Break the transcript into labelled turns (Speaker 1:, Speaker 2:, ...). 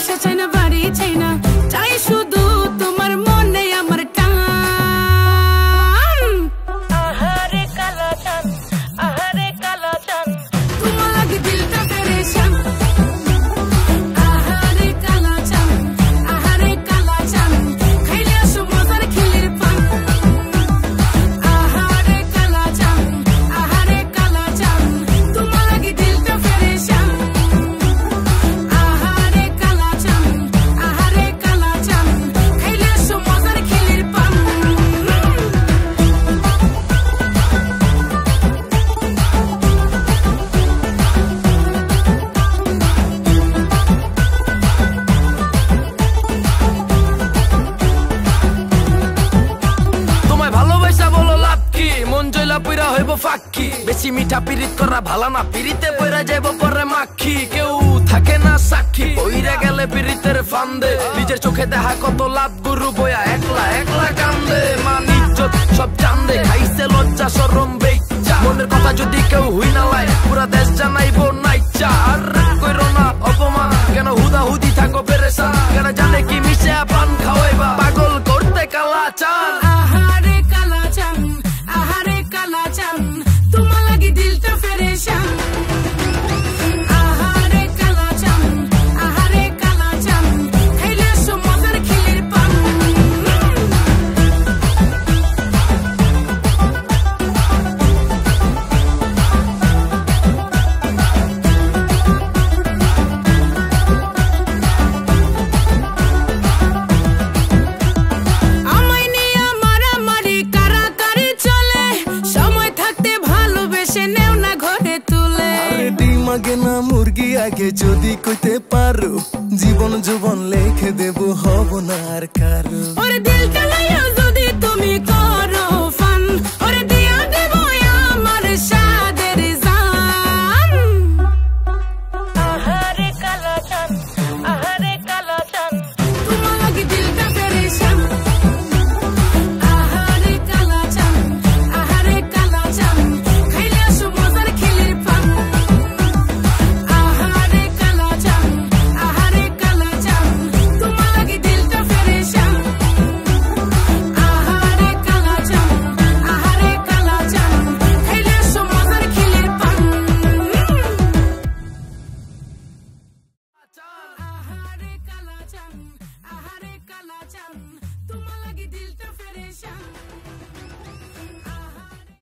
Speaker 1: বাসা চাই না, বাড়ি চাই না, চাই শুধু তোমার মনে আমার টান। আহারে কালা চান, আহারে কালা চান, তোমার লাগে দিলটা পেরেশান। আহারে কালা চান, আহারে কালা চান, খাইলে আসো মজার খিলির পান। আহারে কালা চান, আহারে কালা চান, তোমার লাগে দিলটা পেরেশান। আহারে কালা চান, আহারে কালা চান, খাইলে আসো মজার খিলির পান।
Speaker 2: তোমায় ভালোবাসা বলো লাভ কি, মন জয়লা পইরা হইব ফাঁকি। বেশি মিঠা পিরিত করা ভালো না, পিরিতে পইরা যাইব পরে মাখি। কেউ থাকে না সাক্ষী, পইরা গেলে পিরিতের ফান্দে। নিজের চোখে দেখা কত লাভ, গুরু বয়া একলা একলা কান্দে। মান ইজ্জত সব চান্দে, খাইছে লজ্জা শরম বেইচ্ছা। মনের কথা যদি কেউ হুই না লাই, পুরা দেশ জানাইব নাইচ্ছা। আর কইরো না অপমান, কেন হুদা হুদি থাকো পেরেশান। কেন জানে কি মিশে পান খাওয়াইবা, পাগল করতে কালা চান।
Speaker 1: আহারে কালা চান, আহারে কালা চান, তোমার লাগি দিলটা পেরেশান। আহারে কালা চান, আহারে কালা চান, খাইলে আসো মজার খিলির পান। আমায় নিয়ে মারামারি কারাকারি চলে, সময় থাকতে ভালোবেসে নেও না ঘরে তুলে।
Speaker 3: আরে ডিম আগে না মুরগি আগে, যদি কইতে পারো জীবন যৌবন লেখে দেব, হব না আর কারো।